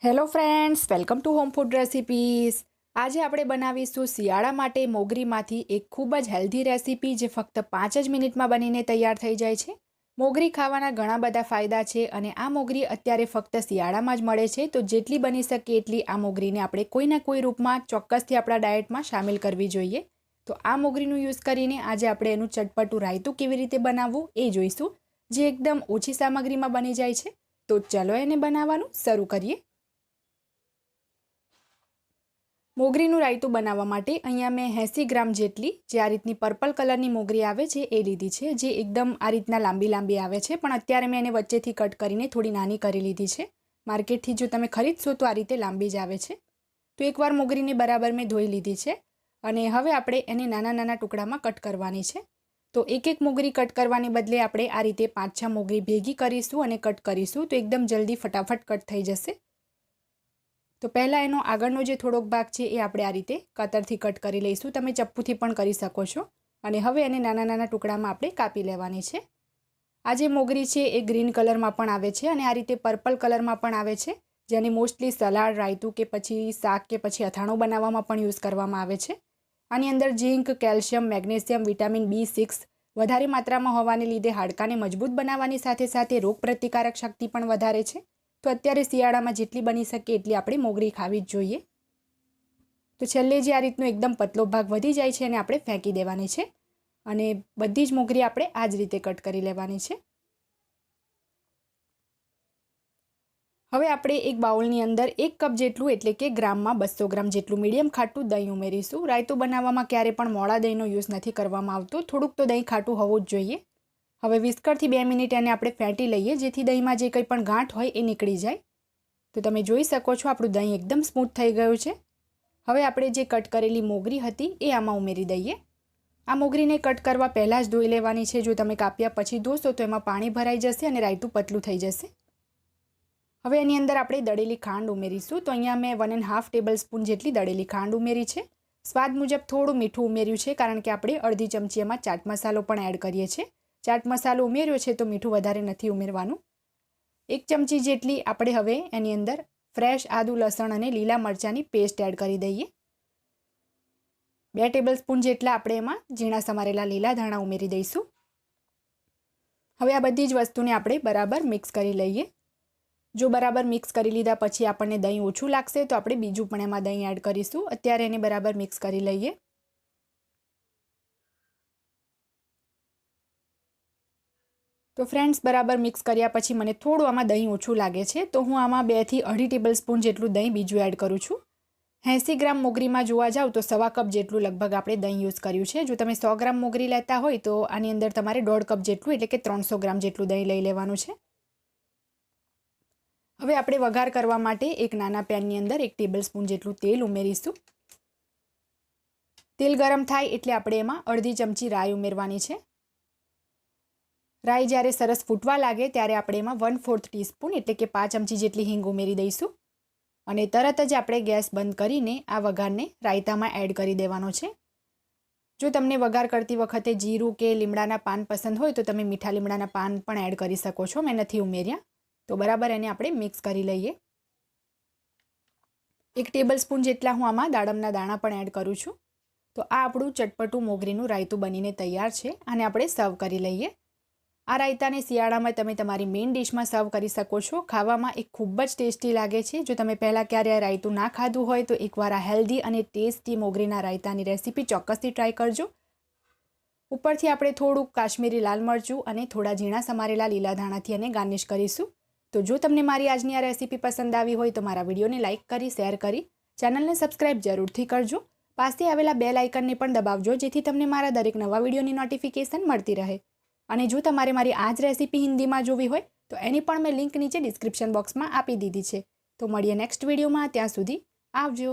Hello friends, welcome to home food recipes. આજે આપણે બનાવીશું શિયાળા માટે મોગરીમાંથી એક ખૂબ જ હેલ્ધી રેસિપી જે ફક્ત 5 જ મિનિટમાં બનીને તૈયાર થઈ જાય છે. મોગરી ખાવાના ઘણા બધા ફાયદા છે અને આ મોગરી અત્યારે ફક્ત શિયાળામાં જ મળે છે, તો જેટલી બની શકે એટલી આ મોગરીને આપણે કોઈના કોઈ રૂપમાં ચોક્કસથી આપણા ડાયટમાં સામેલ કરવી જોઈએ. તો આ મોગરીનું યુઝ કરીને આજે આપણે એનું ચટપટું રાયતું કેવી રીતે બનાવવું એ જોઈશું, જે એકદમ ઓછી સામગ્રીમાં બની જાય છે. તો ચલો એને બનાવવાનું શરૂ કરીએ. મોગરીનું રાયતું બનાવવા માટે અહીંયા મેં 80 ગ્રામ જેટલી જે આ રીતની પર્પલ કલરની મોગરી આવે છે એ લીધી છે, જે એકદમ આ રીતના લાંબી લાંબી આવે છે, પણ અત્યારે મેં એને વચ્ચેથી કટ કરીને થોડી નાની કરી લીધી છે. માર્કેટથી જો તમે ખરીદશો તો આ રીતે લાંબી જ આવે છે. તો એકવાર મોગરીને બરાબર મેં ધોઈ લીધી છે અને હવે આપણે એને નાના નાના ટુકડામાં કટ કરવાની છે. તો એક એક મોગરી કટ કરવાને બદલે આપણે આ રીતે 5-6 મોગરી ભેગી કરીશું અને કટ કરીશું તો એકદમ જલ્દી ફટાફટ કટ થઈ જશે. તો પહેલાં એનો આગળનો જે થોડોક ભાગ છે એ આપણે આ રીતે કતરથી કટ કરી લઈશું. તમે ચપ્પુથી પણ કરી શકો છો. અને હવે એને નાના નાના ટુકડામાં આપણે કાપી લેવાની છે. આ જે મોગરી છે એ ગ્રીન કલરમાં પણ આવે છે અને આ રીતે પર્પલ કલરમાં પણ આવે છે, જેને મોસ્ટલી સલાડ, રાયતું કે પછી શાક કે પછી અથાણું બનાવવામાં પણ યુઝ કરવામાં આવે છે. આની અંદર ઝીંક, કેલ્શિયમ, મેગ્નેશિયમ, વિટામિન B6 વધારે માત્રામાં હોવાને લીધે હાડકાને મજબૂત બનાવવાની સાથે સાથે રોગપ્રતિકારક શક્તિ પણ વધારે છે. તો અત્યારે શિયાળામાં જેટલી બની શકે એટલી આપણે મોગરી ખાવી જ જોઈએ. તો છેલ્લે જે આ રીતનો એકદમ પતલો ભાગ વધી જાય છે એને આપણે ફેંકી દેવાની છે અને બધી જ મોગરી આપણે આ જ રીતે કટ કરી લેવાની છે. હવે આપણે એક બાઉલની અંદર 1 કપ જેટલું એટલે કે ગ્રામમાં 200 ગ્રામ જેટલું મીડિયમ ખાટું દહીં ઉમેરીશું. રાયતું બનાવવામાં ક્યારે પણ મોળા દહીંનો યુઝ નથી કરવામાં આવતો, થોડુંક તો દહીં ખાટું હોવું જ જોઈએ. હવે વિસ્કરથી 2 મિનિટ એને આપણે ફેંટી લઈએ, જેથી દહીંમાં જે કંઈ પણ ગાંઠ હોય એ નીકળી જાય. તો તમે જોઈ શકો છો આપણું દહીં એકદમ સ્મૂથ થઈ ગયું છે. હવે આપણે જે કટ કરેલી મોગરી હતી એ આમાં ઉમેરી દઈએ. આ મોગરીને કટ કરવા પહેલાં જ ધોઈ લેવાની છે. જો તમે કાપ્યા પછી ધોશો તો એમાં પાણી ભરાઈ જશે અને રાયતું પતલું થઈ જશે. હવે એની અંદર આપણે દળેલી ખાંડ ઉમેરીશું. તો અહીંયા મેં 1.5 ટેબલ સ્પૂન જેટલી દળેલી ખાંડ ઉમેરી છે. સ્વાદ મુજબ થોડું મીઠું ઉમેર્યું છે, કારણ કે આપણે અડધી ચમચી એમાં ચાટ મસાલો પણ એડ કરીએ છીએ. ચાટ મસાલો ઉમેર્યો છે તો મીઠું વધારે નથી ઉમેરવાનું. 1 ચમચી જેટલી આપણે હવે એની અંદર ફ્રેશ આદુ, લસણ અને લીલા મરચાંની પેસ્ટ એડ કરી દઈએ. 2 ટેબલ સ્પૂન જેટલા આપણે એમાં ઝીણા સમારેલા લીલા ધાણા ઉમેરી દઈશું. હવે આ બધી જ વસ્તુને આપણે બરાબર મિક્સ કરી લઈએ. જો બરાબર મિક્સ કરી લીધા પછી આપણને દહીં ઓછું લાગશે તો આપણે બીજું પણ એમાં દહીં એડ કરીશું. અત્યારે એને બરાબર મિક્સ કરી લઈએ. તો ફ્રેન્ડ્સ, બરાબર મિક્સ કર્યા પછી મને થોડું આમાં દહીં ઓછું લાગે છે, તો હું આમાં 2 થી 2.5 ટેબલ સ્પૂન જેટલું દહીં બીજું એડ કરું છું. 80 ગ્રામ મોગરીમાં જોવા જાવ તો 1/4 કપ જેટલું લગભગ આપણે દહીં યુઝ કર્યું છે. જો તમે 100 ગ્રામ મોગરી લેતા હોય તો આની અંદર તમારે 1.5 કપ જેટલું એટલે કે 300 ગ્રામ જેટલું દહીં લઈ લેવાનું છે. હવે આપણે વઘાર કરવા માટે એક નાના પેનની અંદર 1 ટેબલ સ્પૂન જેટલું તેલ ઉમેરીશું. તેલ ગરમ થાય એટલે આપણે એમાં અડધી ચમચી રાઈ ઉમેરવાની છે. રાઈ જ્યારે સરસ ફૂટવા લાગે ત્યારે આપણે એમાં 1/4 ટીસ્પૂન એટલે કે 5 ચમચી જેટલી હિંગ ઉમેરી દઈશું અને તરત જ આપણે ગેસ બંધ કરીને આ વઘારને રાયતામાં એડ કરી દેવાનો છે. જો તમને વઘાર કરતી વખતે જીરું કે લીમડાના પાન પસંદ હોય તો તમે મીઠા લીમડાના પાન પણ એડ કરી શકો છો. મેં નથી ઉમેર્યા. તો બરાબર એને આપણે મિક્સ કરી લઈએ. 1 ટેબલ સ્પૂન જેટલા હું આમાં દાડમના દાણા પણ એડ કરું છું. તો આ આપણું ચટપટું મોગરીનું રાયતું બનીને તૈયાર છે. આને આપણે સર્વ કરી લઈએ. આ રાયતાને શિયાળામાં તમે તમારી મેઇન ડિશમાં સર્વ કરી શકો છો. ખાવામાં એક ખૂબ જ ટેસ્ટી લાગે છે. જો તમે પહેલાં ક્યારે આ રાયતું ના ખાધું હોય તો એકવાર આ હેલ્ધી અને ટેસ્ટી મોગરીના રાયતાની રેસીપી ચોક્કસથી ટ્રાય કરજો. ઉપરથી આપણે થોડુંક કાશ્મીરી લાલ મરચું અને થોડા ઝીણા સમારેલા લીલા ધાણાથી એને ગાર્નિશ કરીશું. તો જો તમને મારી આજની આ રેસીપી પસંદ આવી હોય તો મારા વિડીયોને લાઇક કરી, શેર કરી, ચેનલને સબસ્ક્રાઇબ જરૂરથી કરજો. પાસે આવેલા બેલ આઇકનને પણ દબાવજો, જેથી તમને મારા દરેક નવા વિડીયોની નોટિફિકેશન મળતી રહે. અને જો તમારે મારી આ જ રેસીપી હિન્દીમાં જોવી હોય તો એની પણ મેં લિંક નીચે ડિસ્ક્રિપ્શન બોક્સમાં આપી દીધી છે. તો મળીએ નેક્સ્ટ વિડીયોમાં. ત્યાં સુધી આવજો.